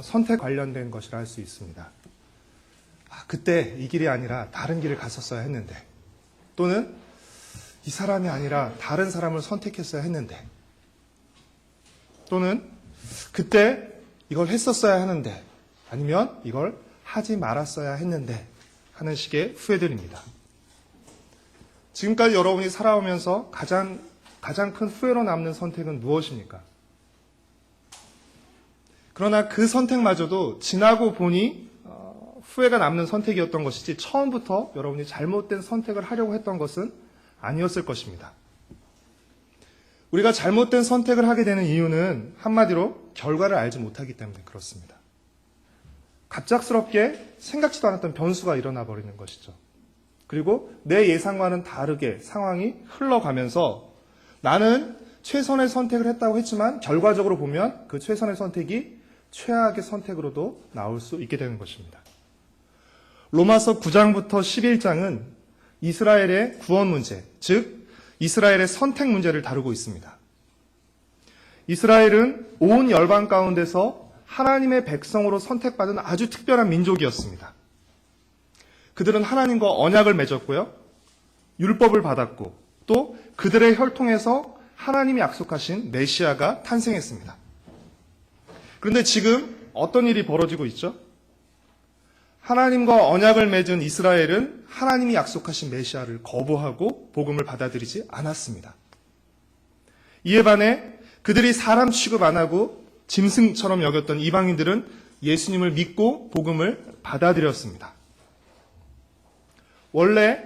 선택 관련된 것이라 할 수 있습니다. 그때 이 길이 아니라 다른 길을 갔었어야 했는데, 또는 이 사람이 아니라 다른 사람을 선택했어야 했는데, 또는 그때 이걸 했었어야 하는데, 아니면 이걸 하지 말았어야 했는데 하는 식의 후회들입니다. 지금까지 여러분이 살아오면서 가장 큰 후회로 남는 선택은 무엇입니까? 그러나 그 선택마저도 지나고 보니 후회가 남는 선택이었던 것이지 처음부터 여러분이 잘못된 선택을 하려고 했던 것은 아니었을 것입니다. 우리가 잘못된 선택을 하게 되는 이유는 한마디로 결과를 알지 못하기 때문에 그렇습니다. 갑작스럽게 생각지도 않았던 변수가 일어나 버리는 것이죠. 그리고 내 예상과는 다르게 상황이 흘러가면서 나는 최선의 선택을 했다고 했지만 결과적으로 보면 그 최선의 선택이 최악의 선택으로도 나올 수 있게 되는 것입니다. 로마서 9장부터 11장은 이스라엘의 구원 문제, 즉 이스라엘의 선택 문제를 다루고 있습니다. 이스라엘은 온 열방 가운데서 하나님의 백성으로 선택받은 아주 특별한 민족이었습니다. 그들은 하나님과 언약을 맺었고요, 율법을 받았고, 또 그들의 혈통에서 하나님이 약속하신 메시아가 탄생했습니다. 그런데 지금 어떤 일이 벌어지고 있죠? 하나님과 언약을 맺은 이스라엘은 하나님이 약속하신 메시아를 거부하고 복음을 받아들이지 않았습니다. 이에 반해 그들이 사람 취급 안 하고 짐승처럼 여겼던 이방인들은 예수님을 믿고 복음을 받아들였습니다. 원래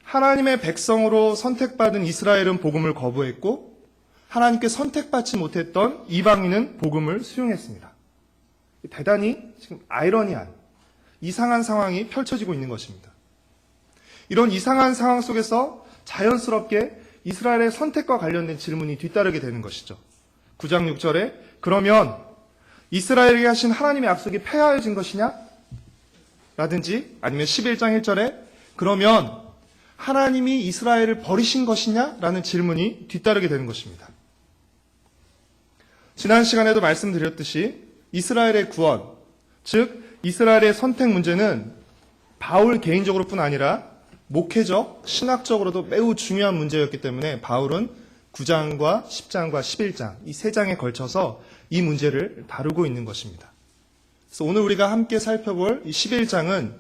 하나님의 백성으로 선택받은 이스라엘은 복음을 거부했고 하나님께 선택받지 못했던 이방인은 복음을 수용했습니다. 대단히 지금 아이러니한 이상한 상황이 펼쳐지고 있는 것입니다. 이런 이상한 상황 속에서 자연스럽게 이스라엘의 선택과 관련된 질문이 뒤따르게 되는 것이죠. 9장 6절에 그러면 이스라엘에게 하신 하나님의 약속이 폐하여진 것이냐? 라든지 아니면 11장 1절에 그러면 하나님이 이스라엘을 버리신 것이냐? 라는 질문이 뒤따르게 되는 것입니다. 지난 시간에도 말씀드렸듯이 이스라엘의 구원, 즉 이스라엘의 선택 문제는 바울 개인적으로 뿐 아니라 목회적, 신학적으로도 매우 중요한 문제였기 때문에 바울은 9장과 10장과 11장 이 세 장에 걸쳐서 이 문제를 다루고 있는 것입니다. 그래서 오늘 우리가 함께 살펴볼 이 11장은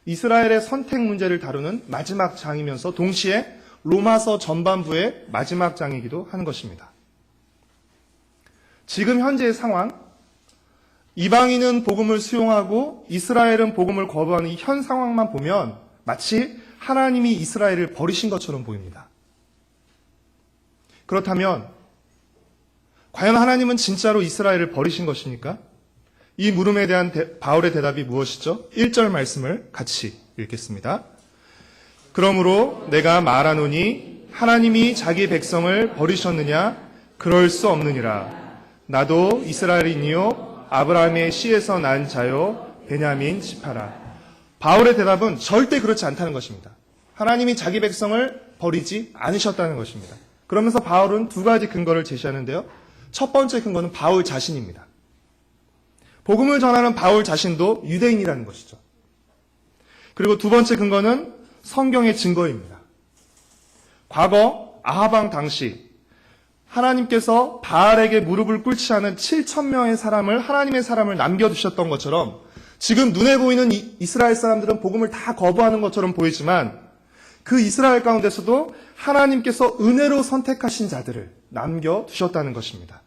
이스라엘의 선택 문제를 다루는 마지막 장이면서 동시에 로마서 전반부의 마지막 장이기도 하는 것입니다. 지금 현재의 상황, 이방인은 복음을 수용하고 이스라엘은 복음을 거부하는 이 현 상황만 보면 마치 하나님이 이스라엘을 버리신 것처럼 보입니다. 그렇다면 과연 하나님은 진짜로 이스라엘을 버리신 것입니까? 이 물음에 대한 바울의 대답이 무엇이죠? 1절 말씀을 같이 읽겠습니다. 그러므로 내가 말하노니 하나님이 자기 백성을 버리셨느냐? 그럴 수 없느니라. 나도 이스라엘인이요 아브라함의 씨에서 난 자요 베냐민 지파라. 바울의 대답은 절대 그렇지 않다는 것입니다. 하나님이 자기 백성을 버리지 않으셨다는 것입니다. 그러면서 바울은 두 가지 근거를 제시하는데요. 첫 번째 근거는 바울 자신입니다. 복음을 전하는 바울 자신도 유대인이라는 것이죠. 그리고 두 번째 근거는 성경의 증거입니다. 과거 아하방 당시 하나님께서 바알에게 무릎을 꿇지 않은 7,000명의 사람을 하나님의 사람을 남겨두셨던 것처럼 지금 눈에 보이는 이스라엘 사람들은 복음을 다 거부하는 것처럼 보이지만 그 이스라엘 가운데서도 하나님께서 은혜로 선택하신 자들을 남겨두셨다는 것입니다.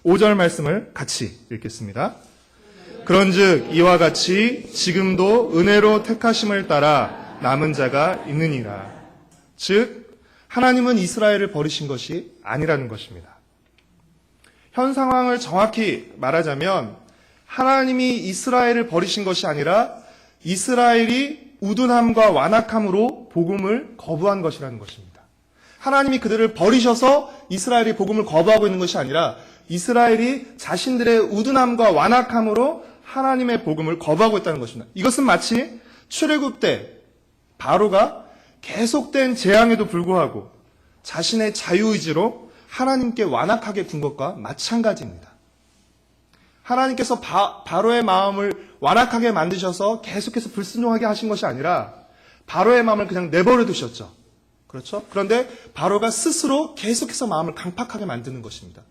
5절 말씀을 같이 읽겠습니다. 그런즉 이와 같이 지금도 은혜로 택하심을 따라 남은 자가 있느니라. 즉 하나님은 이스라엘을 버리신 것이 아니라는 것입니다. 현 상황을 정확히 말하자면 하나님이 이스라엘을 버리신 것이 아니라 이스라엘이 우둔함과 완악함으로 복음을 거부한 것이라는 것입니다. 하나님이 그들을 버리셔서 이스라엘이 복음을 거부하고 있는 것이 아니라 이스라엘이 자신들의 우둔함과 완악함으로 하나님의 복음을 거부하고 있다는 것입니다. 이것은 마치 출애굽 때 바로가 계속된 재앙에도 불구하고 자신의 자유의지로 하나님께 완악하게 군 것과 마찬가지입니다. 하나님께서 바로의 마음을 완악하게 만드셔서 계속해서 불순종하게 하신 것이 아니라 바로의 마음을 그냥 내버려 두셨죠. 그렇죠? 그런데 바로가 스스로 계속해서 마음을 강팍하게 만드는 것입니다.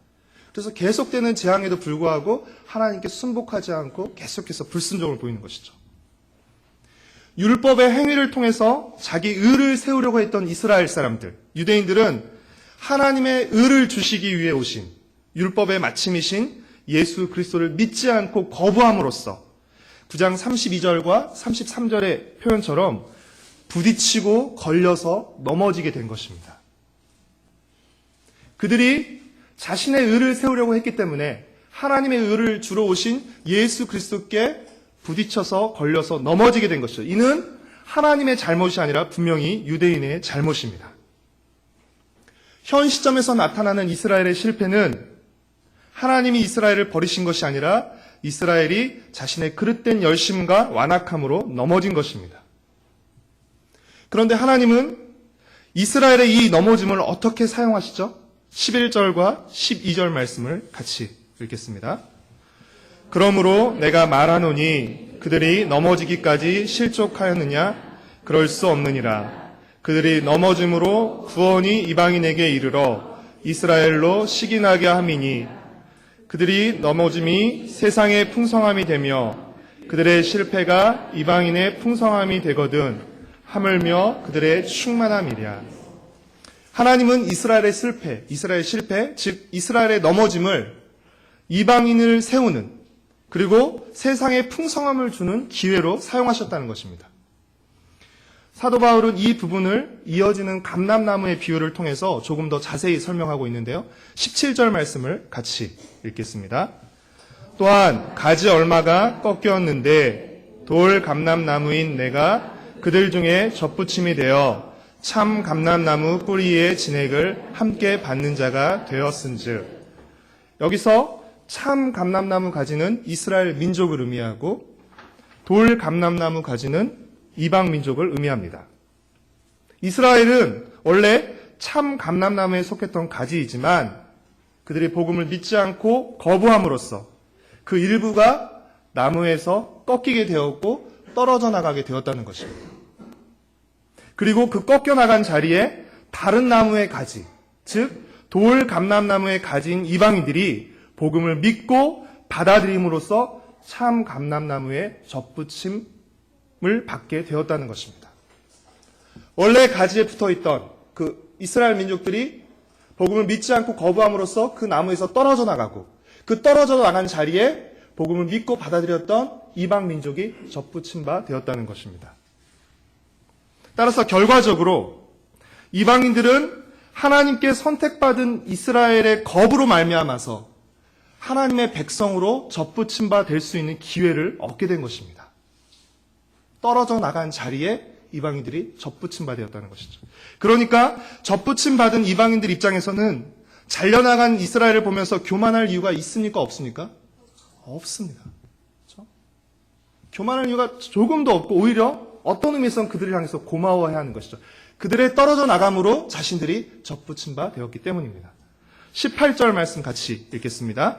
그래서 계속되는 재앙에도 불구하고 하나님께 순복하지 않고 계속해서 불순종을 보이는 것이죠. 율법의 행위를 통해서 자기 의를 세우려고 했던 이스라엘 사람들, 유대인들은 하나님의 의를 주시기 위해 오신 율법의 마침이신 예수 그리스도를 믿지 않고 거부함으로써 9장 32절과 33절의 표현처럼 부딪히고 걸려서 넘어지게 된 것입니다. 그들이 자신의 의를 세우려고 했기 때문에 하나님의 의를 주러 오신 예수 그리스도께 부딪혀서 걸려서 넘어지게 된 것이죠. 이는 하나님의 잘못이 아니라 분명히 유대인의 잘못입니다. 현 시점에서 나타나는 이스라엘의 실패는 하나님이 이스라엘을 버리신 것이 아니라 이스라엘이 자신의 그릇된 열심과 완악함으로 넘어진 것입니다. 그런데 하나님은 이스라엘의 이 넘어짐을 어떻게 사용하시죠? 11절과 12절 말씀을 같이 읽겠습니다. 그러므로 내가 말하노니 그들이 넘어지기까지 실족하였느냐? 그럴 수 없느니라. 그들이 넘어짐으로 구원이 이방인에게 이르러 이스라엘로 시기나게 함이니 그들이 넘어짐이 세상의 풍성함이 되며 그들의 실패가 이방인의 풍성함이 되거든 하물며 그들의 충만함이랴. 하나님은 이스라엘의 실패, 즉 이스라엘의 넘어짐을 이방인을 세우는 그리고 세상에 풍성함을 주는 기회로 사용하셨다는 것입니다. 사도 바울은 이 부분을 이어지는 감람나무의 비유를 통해서 조금 더 자세히 설명하고 있는데요. 17절 말씀을 같이 읽겠습니다. 또한 가지 얼마가 꺾였는데 돌 감람나무인 내가 그들 중에 접붙임이 되어 참 감람나무 뿌리의 진액을 함께 받는 자가 되었은즉. 여기서 참 감람나무 가지는 이스라엘 민족을 의미하고 돌 감람나무 가지는 이방 민족을 의미합니다. 이스라엘은 원래 참 감람나무에 속했던 가지이지만 그들이 복음을 믿지 않고 거부함으로써 그 일부가 나무에서 꺾이게 되었고 떨어져 나가게 되었다는 것입니다. 그리고 그 꺾여 나간 자리에 다른 나무의 가지, 즉 돌 감람나무의 가지인 이방인들이 복음을 믿고 받아들임으로써 참 감람나무의 접붙임을 받게 되었다는 것입니다. 원래 가지에 붙어있던 그 이스라엘 민족들이 복음을 믿지 않고 거부함으로써 그 나무에서 떨어져 나가고 그 떨어져 나간 자리에 복음을 믿고 받아들였던 이방 민족이 접붙임 바 되었다는 것입니다. 따라서 결과적으로 이방인들은 하나님께 선택받은 이스라엘의 겁으로 말미암아서 하나님의 백성으로 접붙임 바 될 수 있는 기회를 얻게 된 것입니다. 떨어져 나간 자리에 이방인들이 접붙임 바 되었다는 것이죠. 그러니까 접붙임 받은 이방인들 입장에서는 잘려나간 이스라엘을 보면서 교만할 이유가 있습니까? 없습니까? 없습니다. 그렇죠? 교만할 이유가 조금도 없고 오히려 어떤 의미에서는 그들을 향해서 고마워해야 하는 것이죠. 그들의 떨어져 나감으로 자신들이 접붙임 바 되었기 때문입니다. 18절 말씀 같이 읽겠습니다.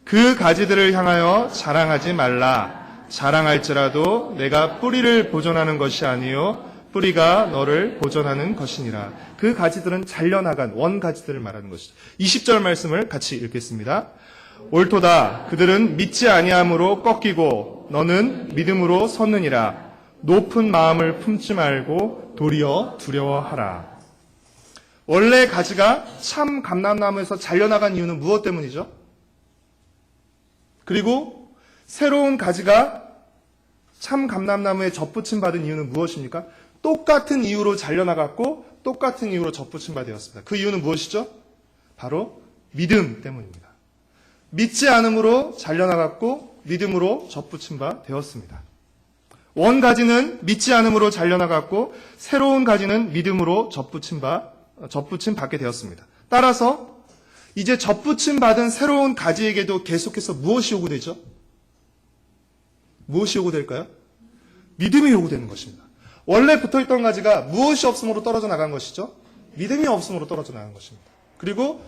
그 가지들을 향하여 자랑하지 말라. 자랑할지라도 내가 뿌리를 보존하는 것이 아니요 뿌리가 너를 보존하는 것이니라. 그 가지들은 잘려나간 원가지들을 말하는 것이죠. 20절 말씀을 같이 읽겠습니다. 옳도다. 그들은 믿지 아니함으로 꺾이고 너는 믿음으로 섰느니라. 높은 마음을 품지 말고 도리어 두려워하라. 원래 가지가 참 감람나무에서 잘려나간 이유는 무엇 때문이죠? 그리고 새로운 가지가 참 감람나무에 접붙임 받은 이유는 무엇입니까? 똑같은 이유로 잘려나갔고 똑같은 이유로 접붙임 받았습니다. 그 이유는 무엇이죠? 바로 믿음 때문입니다. 믿지 않음으로 잘려나갔고 믿음으로 접붙임 바 되었습니다. 원 가지는 믿지 않음으로 잘려나갔고 새로운 가지는 믿음으로 접붙임 받게 되었습니다. 따라서 이제 접붙임 받은 새로운 가지에게도 계속해서 무엇이 요구되죠? 무엇이 요구될까요? 믿음이 요구되는 것입니다. 원래 붙어있던 가지가 무엇이 없음으로 떨어져 나간 것이죠? 믿음이 없음으로 떨어져 나간 것입니다. 그리고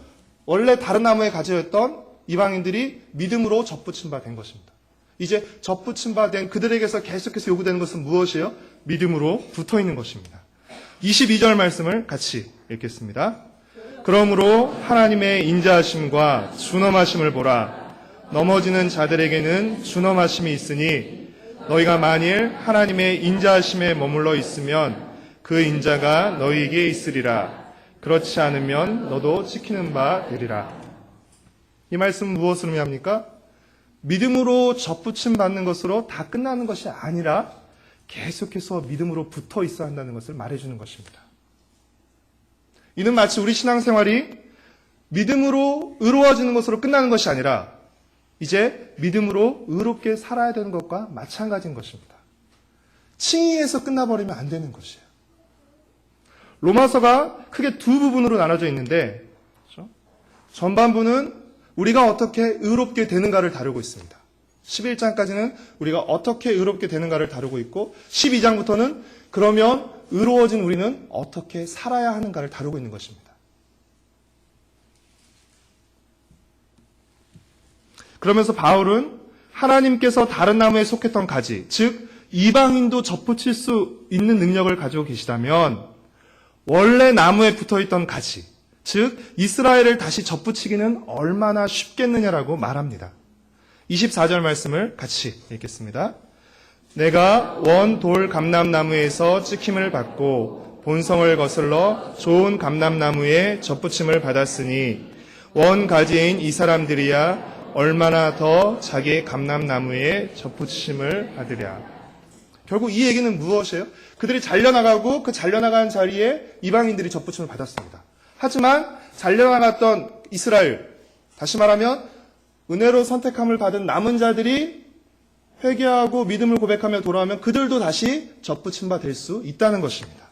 원래 다른 나무의 가지였던 이방인들이 믿음으로 접붙임 바 된 것입니다. 이제 접붙임 바 된 그들에게서 계속해서 요구되는 것은 무엇이에요? 믿음으로 붙어 있는 것입니다. 22절 말씀을 같이 읽겠습니다. 그러므로 하나님의 인자하심과 준엄하심을 보라. 넘어지는 자들에게는 준엄하심이 있으니 너희가 만일 하나님의 인자하심에 머물러 있으면 그 인자가 너희에게 있으리라. 그렇지 않으면 너도 지키는 바 되리라. 이 말씀은 무엇을 의미합니까? 믿음으로 접붙임 받는 것으로 다 끝나는 것이 아니라 계속해서 믿음으로 붙어 있어야 한다는 것을 말해주는 것입니다. 이는 마치 우리 신앙생활이 믿음으로 의로워지는 것으로 끝나는 것이 아니라 이제 믿음으로 의롭게 살아야 되는 것과 마찬가지인 것입니다. 칭의에서 끝나버리면 안 되는 것이에요. 로마서가 크게 두 부분으로 나눠져 있는데, 그렇죠? 전반부는 우리가 어떻게 의롭게 되는가를 다루고 있습니다. 11장까지는 우리가 어떻게 의롭게 되는가를 다루고 있고, 12장부터는 그러면 의로워진 우리는 어떻게 살아야 하는가를 다루고 있는 것입니다. 그러면서 바울은 하나님께서 다른 나무에 속했던 가지, 즉 이방인도 접붙일 수 있는 능력을 가지고 계시다면 원래 나무에 붙어있던 가지, 즉 이스라엘을 다시 접붙이기는 얼마나 쉽겠느냐라고 말합니다. 24절 말씀을 같이 읽겠습니다. 내가 원 돌 감람나무에서 찍힘을 받고 본성을 거슬러 좋은 감람나무에 접붙임을 받았으니 원 가지인 이 사람들이야 얼마나 더 자기 감람나무에 접붙임을 받으랴. 결국 이 얘기는 무엇이에요? 그들이 잘려나가고 그 잘려나간 자리에 이방인들이 접붙임을 받았습니다. 하지만 잘려나갔던 이스라엘, 다시 말하면 은혜로 선택함을 받은 남은 자들이 회개하고 믿음을 고백하며 돌아오면 그들도 다시 접붙임 바 될 수 있다는 것입니다.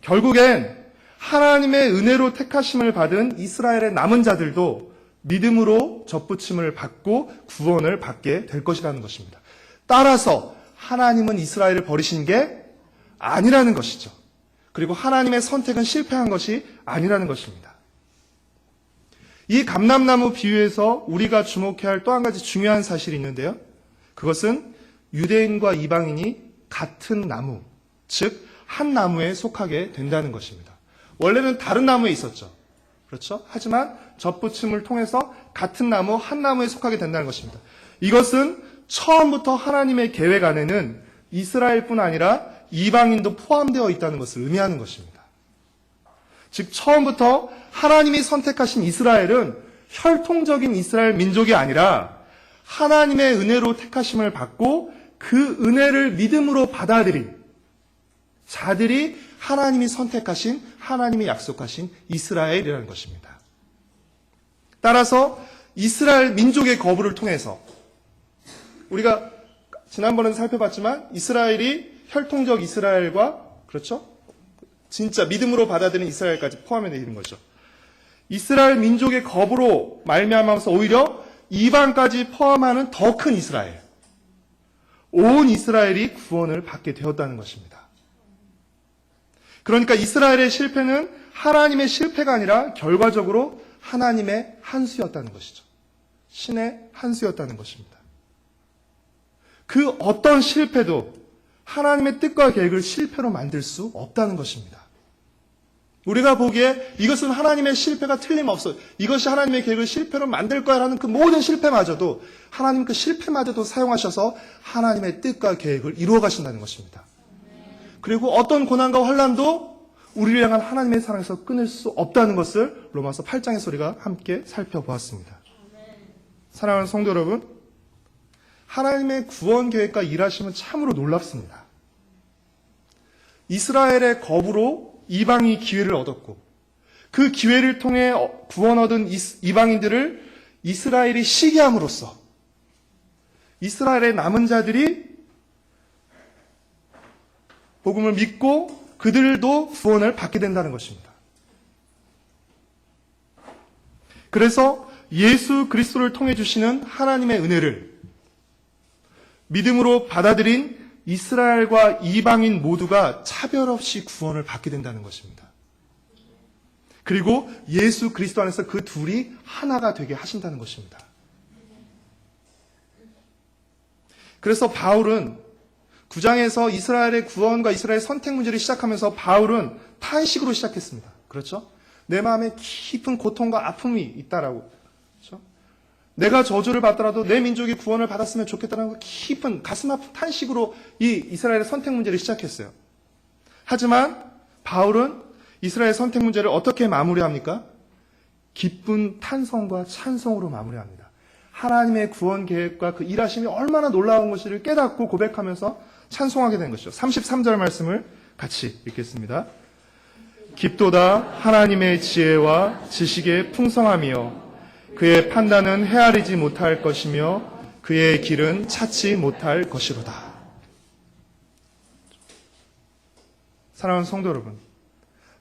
결국엔 하나님의 은혜로 택하심을 받은 이스라엘의 남은 자들도 믿음으로 접붙임을 받고 구원을 받게 될 것이라는 것입니다. 따라서 하나님은 이스라엘을 버리신 게 아니라는 것이죠. 그리고 하나님의 선택은 실패한 것이 아니라는 것입니다. 이 감람나무 비유에서 우리가 주목해야 할 또 한 가지 중요한 사실이 있는데요. 그것은 유대인과 이방인이 같은 나무, 즉 한 나무에 속하게 된다는 것입니다. 원래는 다른 나무에 있었죠. 그렇죠? 하지만 접붙임을 통해서 같은 나무, 한 나무에 속하게 된다는 것입니다. 이것은 처음부터 하나님의 계획 안에는 이스라엘뿐 아니라 이방인도 포함되어 있다는 것을 의미하는 것입니다. 즉 처음부터 하나님이 선택하신 이스라엘은 혈통적인 이스라엘 민족이 아니라 하나님의 은혜로 택하심을 받고 그 은혜를 믿음으로 받아들인 자들이 하나님이 선택하신, 하나님이 약속하신 이스라엘이라는 것입니다. 따라서 이스라엘 민족의 거부를 통해서 우리가 지난번에도 살펴봤지만 이스라엘이 혈통적 이스라엘과, 그렇죠? 진짜 믿음으로 받아들인 이스라엘까지 포함해 있는 거죠. 이스라엘 민족의 거부로 말미암아서 오히려 이방까지 포함하는 더 큰 이스라엘, 온 이스라엘이 구원을 받게 되었다는 것입니다. 그러니까 이스라엘의 실패는 하나님의 실패가 아니라 결과적으로 하나님의 한수였다는 것이죠. 신의 한수였다는 것입니다. 그 어떤 실패도 하나님의 뜻과 계획을 실패로 만들 수 없다는 것입니다. 우리가 보기에 이것은 하나님의 실패가 틀림없어요. 이것이 하나님의 계획을 실패로 만들 거야 라는 그 모든 실패마저도 하나님 그 실패마저도 사용하셔서 하나님의 뜻과 계획을 이루어 가신다는 것입니다. 그리고 어떤 고난과 환난도 우리를 향한 하나님의 사랑에서 끊을 수 없다는 것을 로마서 8장에서 우리가 함께 살펴보았습니다. 사랑하는 성도 여러분, 하나님의 구원 계획과 일하심은 참으로 놀랍습니다. 이스라엘의 거부로 이방이 기회를 얻었고 그 기회를 통해 구원 얻은 이방인들을 이스라엘이 시기함으로써 이스라엘의 남은 자들이 복음을 믿고 그들도 구원을 받게 된다는 것입니다. 그래서 예수 그리스도를 통해 주시는 하나님의 은혜를 믿음으로 받아들인 이스라엘과 이방인 모두가 차별 없이 구원을 받게 된다는 것입니다. 그리고 예수 그리스도 안에서 그 둘이 하나가 되게 하신다는 것입니다. 그래서 바울은 9장에서 이스라엘의 구원과 이스라엘 선택 문제를 시작하면서 바울은 탄식으로 시작했습니다. 그렇죠? 내 마음에 깊은 고통과 아픔이 있다라고. 그렇죠? 내가 저주를 받더라도 내 민족이 구원을 받았으면 좋겠다는 깊은 가슴 아픈 탄식으로 이 이스라엘의 선택 문제를 시작했어요. 하지만 바울은 이스라엘 선택 문제를 어떻게 마무리합니까? 기쁜 탄성과 찬송으로 마무리합니다. 하나님의 구원 계획과 그 일하심이 얼마나 놀라운 것인지를 깨닫고 고백하면서 찬송하게 된 것이죠. 33절 말씀을 같이 읽겠습니다. 깊도다 하나님의 지혜와 지식의 풍성함이여 그의 판단은 헤아리지 못할 것이며 그의 길은 찾지 못할 것이로다. 사랑하는 성도 여러분,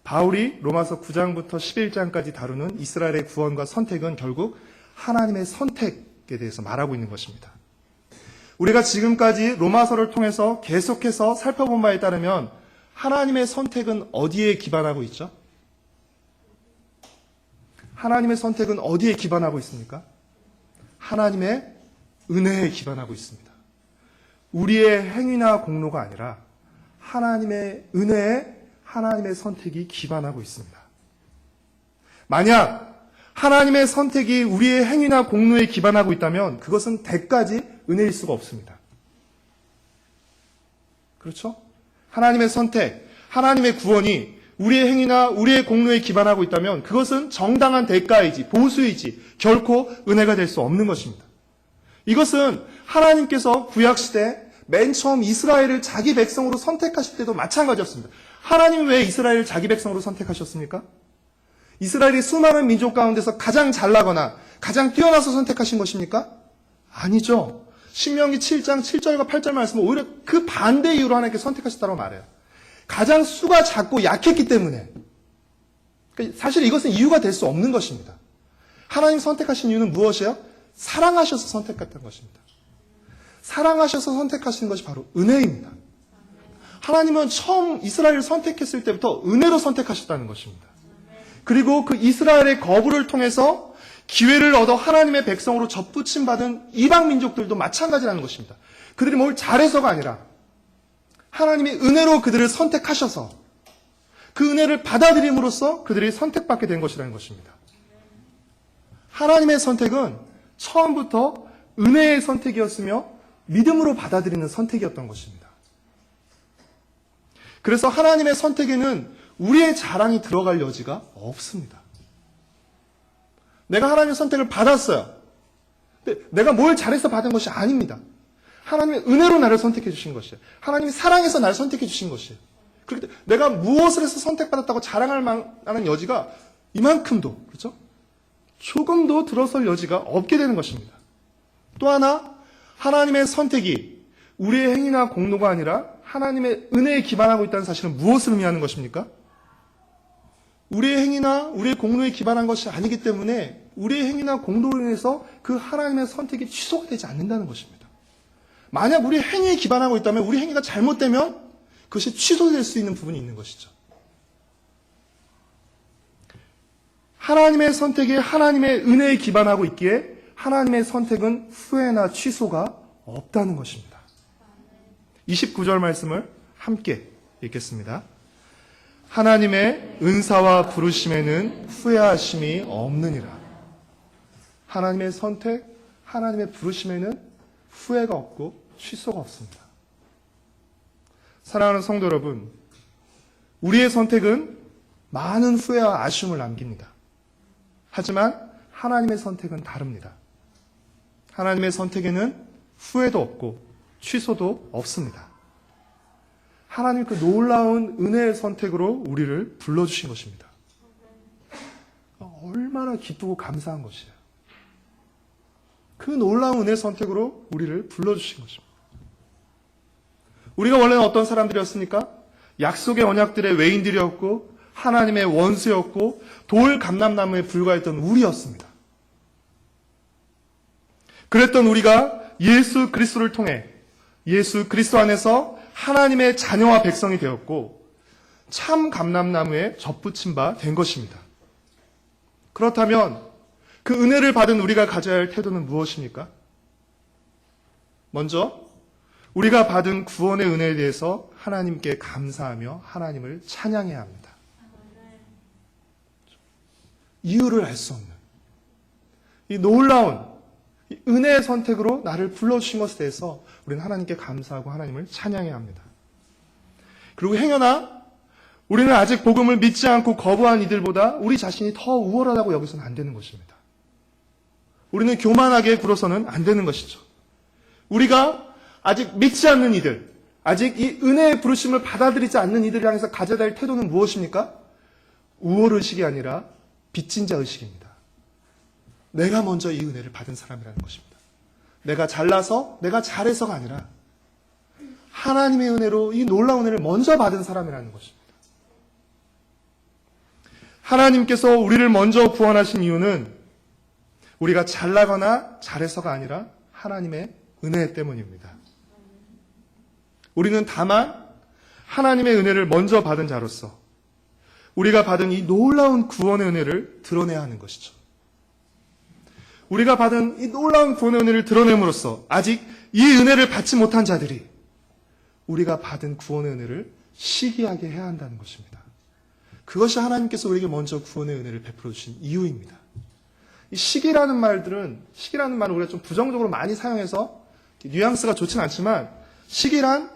바울이 로마서 9장부터 11장까지 다루는 이스라엘의 구원과 선택은 결국 하나님의 선택에 대해서 말하고 있는 것입니다. 우리가 지금까지 로마서를 통해서 계속해서 살펴본 바에 따르면 하나님의 선택은 어디에 기반하고 있죠? 하나님의 선택은 어디에 기반하고 있습니까? 하나님의 은혜에 기반하고 있습니다. 우리의 행위나 공로가 아니라 하나님의 은혜에 하나님의 선택이 기반하고 있습니다. 만약 하나님의 선택이 우리의 행위나 공로에 기반하고 있다면 그것은 대가지 은혜일 수가 없습니다. 그렇죠? 하나님의 선택, 하나님의 구원이 우리의 행위나 우리의 공로에 기반하고 있다면 그것은 정당한 대가이지 보수이지 결코 은혜가 될 수 없는 것입니다. 이것은 하나님께서 구약시대 맨 처음 이스라엘을 자기 백성으로 선택하실 때도 마찬가지였습니다. 하나님은 왜 이스라엘을 자기 백성으로 선택하셨습니까? 이스라엘이 수많은 민족 가운데서 가장 잘나거나 가장 뛰어나서 선택하신 것입니까? 아니죠. 신명기 7장 7절과 8절 말씀은 오히려 그 반대 이유로 하나님께 선택하셨다고 말해요. 가장 수가 작고 약했기 때문에. 그러니까 사실 이것은 이유가 될 수 없는 것입니다. 하나님 선택하신 이유는 무엇이에요? 사랑하셔서 선택했던 것입니다. 사랑하셔서 선택하시는 것이 바로 은혜입니다. 하나님은 처음 이스라엘을 선택했을 때부터 은혜로 선택하셨다는 것입니다. 그리고 그 이스라엘의 거부를 통해서 기회를 얻어 하나님의 백성으로 접붙임 받은 이방 민족들도 마찬가지라는 것입니다. 그들이 뭘 잘해서가 아니라 하나님의 은혜로 그들을 선택하셔서 그 은혜를 받아들임으로써 그들이 선택받게 된 것이라는 것입니다. 하나님의 선택은 처음부터 은혜의 선택이었으며 믿음으로 받아들이는 선택이었던 것입니다. 그래서 하나님의 선택에는 우리의 자랑이 들어갈 여지가 없습니다. 내가 하나님의 선택을 받았어요. 근데 내가 뭘 잘해서 받은 것이 아닙니다. 하나님의 은혜로 나를 선택해 주신 것이에요. 하나님이 사랑해서 나를 선택해 주신 것이에요. 그렇기 때문에 내가 무엇을 해서 선택받았다고 자랑할 만한 여지가 이만큼도, 그렇죠? 조금도 들어설 여지가 없게 되는 것입니다. 또 하나, 하나님의 선택이 우리의 행위나 공로가 아니라 하나님의 은혜에 기반하고 있다는 사실은 무엇을 의미하는 것입니까? 우리의 행위나 우리의 공로에 기반한 것이 아니기 때문에 우리의 행위나 공로로 인해서 그 하나님의 선택이 취소가 되지 않는다는 것입니다. 만약 우리의 행위에 기반하고 있다면 우리 행위가 잘못되면 그것이 취소될 수 있는 부분이 있는 것이죠. 하나님의 선택이 하나님의 은혜에 기반하고 있기에 하나님의 선택은 후회나 취소가 없다는 것입니다. 29절 말씀을 함께 읽겠습니다. 하나님의 은사와 부르심에는 후회하심이 없느니라. 하나님의 선택, 하나님의 부르심에는 후회가 없고 취소가 없습니다. 사랑하는 성도 여러분, 우리의 선택은 많은 후회와 아쉬움을 남깁니다. 하지만 하나님의 선택은 다릅니다. 하나님의 선택에는 후회도 없고 취소도 없습니다. 하나님 그 놀라운 은혜의 선택으로 우리를 불러주신 것입니다. 얼마나 기쁘고 감사한 것이에요. 그 놀라운 은혜의 선택으로 우리를 불러주신 것입니다. 우리가 원래는 어떤 사람들이었습니까? 약속의 언약들의 외인들이었고 하나님의 원수였고 돌 감람나무에 불과했던 우리였습니다. 그랬던 우리가 예수 그리스도를 통해 예수 그리스도 안에서 하나님의 자녀와 백성이 되었고 참 감람나무에 접붙임 바 된 것입니다. 그렇다면 그 은혜를 받은 우리가 가져야 할 태도는 무엇입니까? 먼저 우리가 받은 구원의 은혜에 대해서 하나님께 감사하며 하나님을 찬양해야 합니다. 이유를 알 수 없는 이 놀라운 이 은혜의 선택으로 나를 불러주신 것에 대해서 우리는 하나님께 감사하고 하나님을 찬양해야 합니다. 그리고 행여나 우리는 아직 복음을 믿지 않고 거부한 이들보다 우리 자신이 더 우월하다고 여기서는 안 되는 것입니다. 우리는 교만하게 굴어서는 안 되는 것이죠. 우리가 아직 믿지 않는 이들, 아직 이 은혜의 부르심을 받아들이지 않는 이들을 향해서 가져야 할 태도는 무엇입니까? 우월의식이 아니라 빚진 자 의식입니다. 내가 먼저 이 은혜를 받은 사람이라는 것입니다. 내가 잘나서, 내가 잘해서가 아니라 하나님의 은혜로 이 놀라운 은혜를 먼저 받은 사람이라는 것입니다. 하나님께서 우리를 먼저 구원하신 이유는 우리가 잘나거나 잘해서가 아니라 하나님의 은혜 때문입니다. 우리는 다만 하나님의 은혜를 먼저 받은 자로서 우리가 받은 이 놀라운 구원의 은혜를 드러내야 하는 것이죠. 우리가 받은 이 놀라운 구원의 은혜를 드러냄으로써 아직 이 은혜를 받지 못한 자들이 우리가 받은 구원의 은혜를 시기하게 해야 한다는 것입니다. 그것이 하나님께서 우리에게 먼저 구원의 은혜를 베풀어 주신 이유입니다. 이 시기라는 말을 우리가 좀 부정적으로 많이 사용해서 뉘앙스가 좋진 않지만 시기란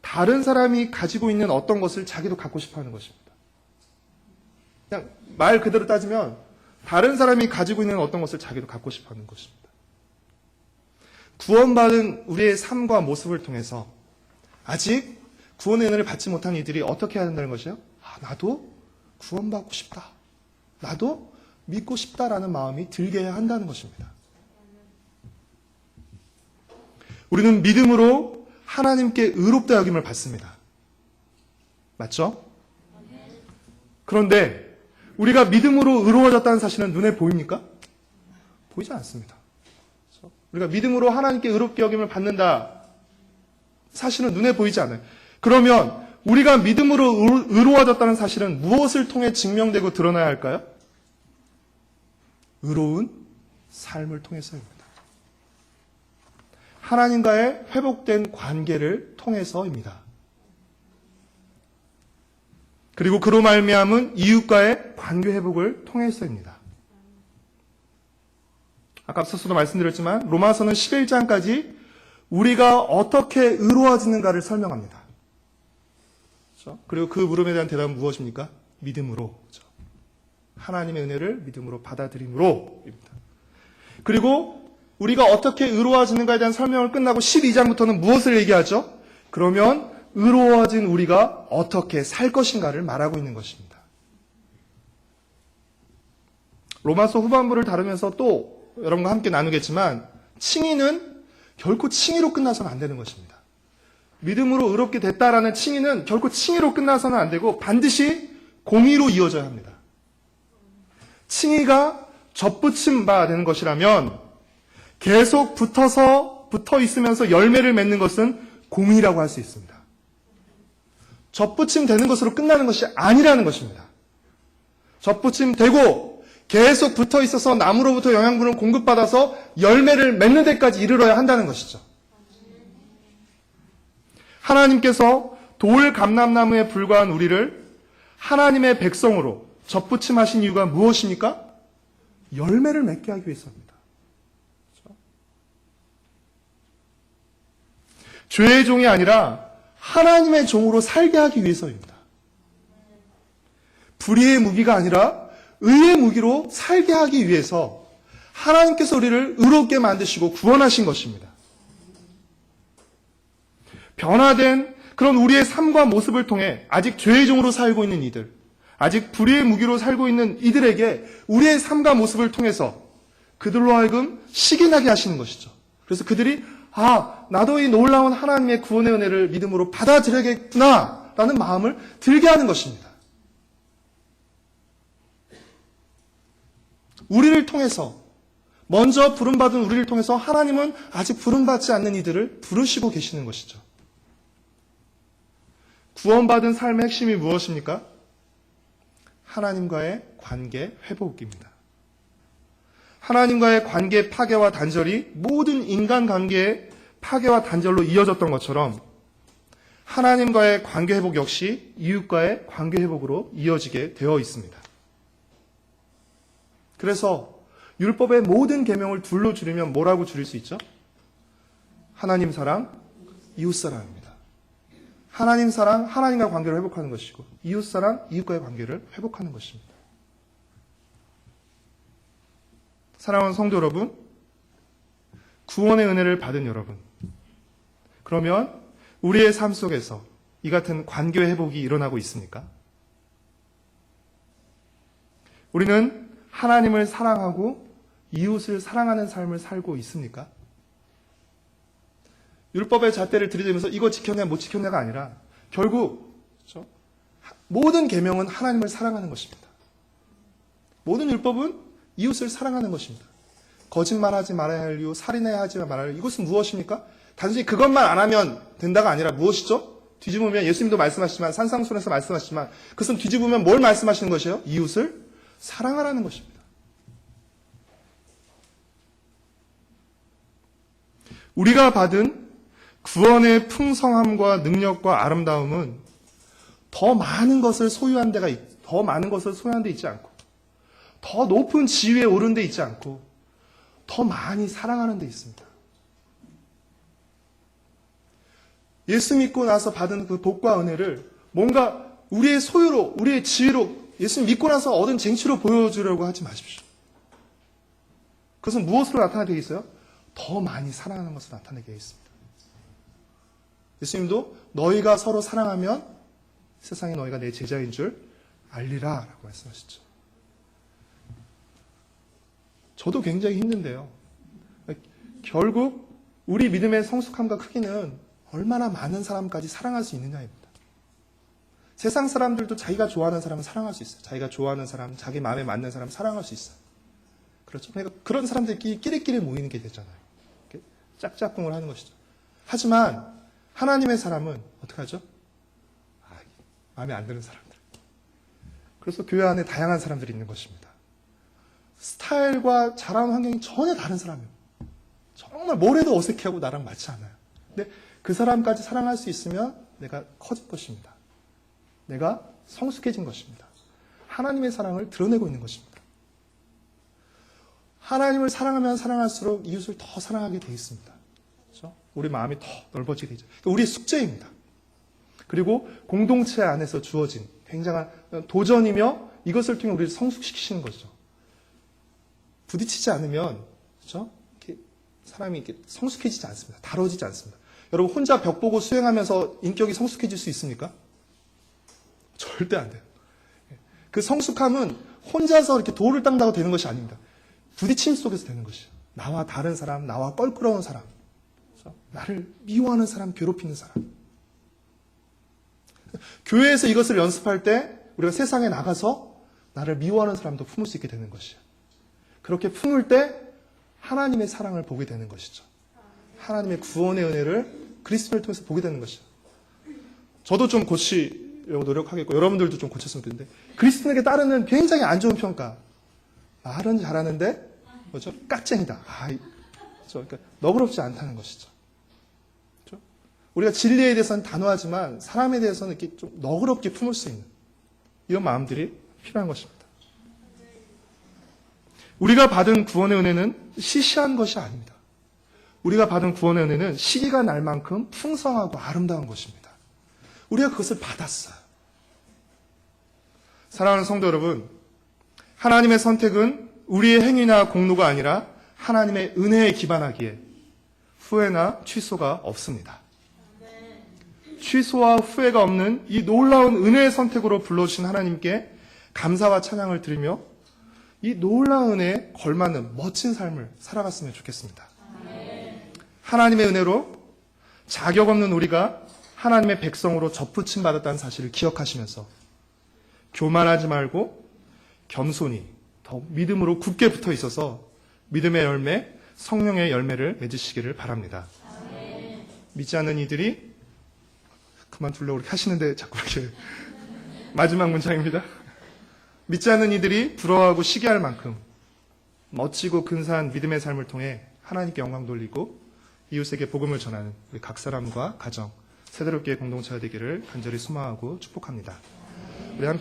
다른 사람이 가지고 있는 어떤 것을 자기도 갖고 싶어 하는 것입니다. 그냥 말 그대로 따지면 다른 사람이 가지고 있는 어떤 것을 자기도 갖고 싶어 하는 것입니다. 구원받은 우리의 삶과 모습을 통해서 아직 구원의 은혜를 받지 못한 이들이 어떻게 해야 된다는 것이요? 나도 구원받고 싶다. 나도 믿고 싶다라는 마음이 들게 해야 한다는 것입니다. 우리는 믿음으로 하나님께 의롭다 여김을 받습니다. 맞죠? 그런데 우리가 믿음으로 의로워졌다는 사실은 눈에 보입니까? 보이지 않습니다. 우리가 믿음으로 하나님께 의롭게 여김을 받는다. 사실은 눈에 보이지 않아요. 그러면 우리가 믿음으로 의로워졌다는 사실은 무엇을 통해 증명되고 드러나야 할까요? 의로운 삶을 통해서입니다. 하나님과의 회복된 관계를 통해서입니다. 그리고 그로 말미암은 이웃과의 관계 회복을 통해서입니다. 아까 앞서서도 말씀드렸지만 로마서는 11장까지 우리가 어떻게 의로워지는가를 설명합니다. 그렇죠? 그리고 그 물음에 대한 대답은 무엇입니까? 믿음으로. 그렇죠? 하나님의 은혜를 믿음으로 받아들임으로입니다. 그리고 우리가 어떻게 의로워지는가에 대한 설명을 끝나고 12장부터는 무엇을 얘기하죠? 그러면 의로워진 우리가 어떻게 살 것인가를 말하고 있는 것입니다. 로마서 후반부를 다루면서 또 여러분과 함께 나누겠지만 칭의는 결코 칭의로 끝나서는 안 되는 것입니다. 믿음으로 의롭게 됐다라는 칭의는 결코 칭의로 끝나서는 안 되고 반드시 공의로 이어져야 합니다. 칭의가 접붙임 바 되는 것이라면 계속 붙어 있으면서 열매를 맺는 것은 공의라고 할 수 있습니다. 접붙임 되는 것으로 끝나는 것이 아니라는 것입니다. 접붙임 되고 계속 붙어 있어서 나무로부터 영양분을 공급받아서 열매를 맺는 데까지 이르러야 한다는 것이죠. 하나님께서 돌 감람나무에 불과한 우리를 하나님의 백성으로 접붙임하신 이유가 무엇입니까? 열매를 맺게 하기 위해서입니다. 그렇죠? 죄의 종이 아니라 하나님의 종으로 살게 하기 위해서입니다. 불의의 무기가 아니라 의의 무기로 살게 하기 위해서 하나님께서 우리를 의롭게 만드시고 구원하신 것입니다. 변화된 그런 우리의 삶과 모습을 통해 아직 죄의 종으로 살고 있는 이들, 아직 불의의 무기로 살고 있는 이들에게 우리의 삶과 모습을 통해서 그들로 하여금 시기나게 하시는 것이죠. 그래서 그들이 나도 이 놀라운 하나님의 구원의 은혜를 믿음으로 받아들여야겠구나 라는 마음을 들게 하는 것입니다. 우리를 통해서 먼저 부름받은 우리를 통해서 하나님은 아직 부름받지 않는 이들을 부르시고 계시는 것이죠. 구원받은 삶의 핵심이 무엇입니까? 하나님과의 관계 회복입니다. 하나님과의 관계 파괴와 단절이 모든 인간 관계의 파괴와 단절로 이어졌던 것처럼 하나님과의 관계 회복 역시 이웃과의 관계 회복으로 이어지게 되어 있습니다. 그래서 율법의 모든 계명을 둘로 줄이면 뭐라고 줄일 수 있죠? 하나님 사랑, 이웃 사랑입니다. 하나님 사랑, 하나님과 관계를 회복하는 것이고 이웃 사랑, 이웃과의 관계를 회복하는 것입니다. 사랑하는 성도 여러분, 구원의 은혜를 받은 여러분, 그러면 우리의 삶 속에서 이 같은 관계 회복이 일어나고 있습니까? 우리는 하나님을 사랑하고 이웃을 사랑하는 삶을 살고 있습니까? 율법의 잣대를 들이대면서 이거 지켰냐 못 지켰냐가 아니라 결국 그렇죠? 모든 계명은 하나님을 사랑하는 것입니다. 모든 율법은 이웃을 사랑하는 것입니다. 거짓말하지 말아야 할 이유, 살인해야 하지 말아야 할 이유, 이것은 무엇입니까? 단순히 그것만 안 하면 된다가 아니라 무엇이죠? 뒤집으면 예수님도 말씀하시지만 산상순에서 말씀하시지만 그것은 뒤집으면 뭘 말씀하시는 것이에요? 이웃을 사랑하라는 것입니다. 우리가 받은 구원의 풍성함과 능력과 아름다움은 더 많은 것을 소유한 데 있지 않고 더 높은 지위에 오른 데 있지 않고 더 많이 사랑하는 데 있습니다. 예수 믿고 나서 받은 그 복과 은혜를 뭔가 우리의 소유로, 우리의 지위로 예수 믿고 나서 얻은 쟁취로 보여주려고 하지 마십시오. 그것은 무엇으로 나타나게 있어요? 더 많이 사랑하는 것으로 나타나게 있습니다. 예수님도 너희가 서로 사랑하면 세상에 너희가 내 제자인 줄 알리라 라고 말씀하셨죠. 저도 굉장히 힘든데요. 결국 우리 믿음의 성숙함과 크기는 얼마나 많은 사람까지 사랑할 수 있느냐입니다. 세상 사람들도 자기가 좋아하는 사람은 사랑할 수 있어요. 자기가 좋아하는 사람, 자기 마음에 맞는 사람 사랑할 수 있어요. 그렇죠? 그러니까 그런 사람들끼리 끼리끼리 모이는 게 되잖아요. 이렇게 짝짝꿍을 하는 것이죠. 하지만 하나님의 사람은 어떻게 하죠? 마음에 안 드는 사람들. 그래서 교회 안에 다양한 사람들이 있는 것입니다. 스타일과 자라는 환경이 전혀 다른 사람이에요. 정말 뭘 해도 어색해하고 나랑 맞지 않아요. 근데 그 사람까지 사랑할 수 있으면 내가 커진 것입니다. 내가 성숙해진 것입니다. 하나님의 사랑을 드러내고 있는 것입니다. 하나님을 사랑하면 사랑할수록 이웃을 더 사랑하게 되어 있습니다. 그렇죠? 우리 마음이 더 넓어지게 되죠. 그러니까 우리의 숙제입니다. 그리고 공동체 안에서 주어진 굉장한 도전이며 이것을 통해 우리를 성숙시키시는 거죠. 부딪히지 않으면 그렇죠? 이렇게 사람이 이렇게 성숙해지지 않습니다. 다뤄지지 않습니다. 여러분 혼자 벽 보고 수행하면서 인격이 성숙해질 수 있습니까? 절대 안 돼요. 그 성숙함은 혼자서 이렇게 돌을 닦는다고 되는 것이 아닙니다. 부딪힘 속에서 되는 것이에요. 나와 다른 사람, 나와 껄끄러운 사람, 그렇죠? 나를 미워하는 사람, 괴롭히는 사람. 교회에서 이것을 연습할 때 우리가 세상에 나가서 나를 미워하는 사람도 품을 수 있게 되는 것이에요. 그렇게 품을 때 하나님의 사랑을 보게 되는 것이죠. 하나님의 구원의 은혜를 그리스도를 통해서 보게 되는 것이죠. 저도 좀 고치려고 노력하겠고 여러분들도 좀 고쳤으면 되는데 그리스도에게 따르는 굉장히 안 좋은 평가. 말은 잘하는데 뭐죠? 깍쟁이다. 그러니까 너그럽지 않다는 것이죠. 그렇죠? 우리가 진리에 대해서는 단호하지만 사람에 대해서는 이렇게 좀 너그럽게 품을 수 있는 이런 마음들이 필요한 것입니다. 우리가 받은 구원의 은혜는 시시한 것이 아닙니다. 우리가 받은 구원의 은혜는 시기가 날 만큼 풍성하고 아름다운 것입니다. 우리가 그것을 받았어요. 사랑하는 성도 여러분, 하나님의 선택은 우리의 행위나 공로가 아니라 하나님의 은혜에 기반하기에 후회나 취소가 없습니다. 취소와 후회가 없는 이 놀라운 은혜의 선택으로 불러주신 하나님께 감사와 찬양을 드리며 이 놀라운 은혜에 걸맞는 멋진 삶을 살아갔으면 좋겠습니다. 하나님의 은혜로 자격 없는 우리가 하나님의 백성으로 접붙임 받았다는 사실을 기억하시면서 교만하지 말고 겸손히 더 믿음으로 굳게 붙어 있어서 믿음의 열매, 성령의 열매를 맺으시기를 바랍니다. 믿지 않는 이들이 그만두려고 그렇게 하시는데 자꾸 이렇게 마지막 문장입니다. 믿지 않는 이들이 부러워하고 시기할 만큼 멋지고 근사한 믿음의 삶을 통해 하나님께 영광 돌리고 이웃에게 복음을 전하는 우리 각 사람과 가정, 세대롭게 공동체가 되기를 간절히 소망하고 축복합니다.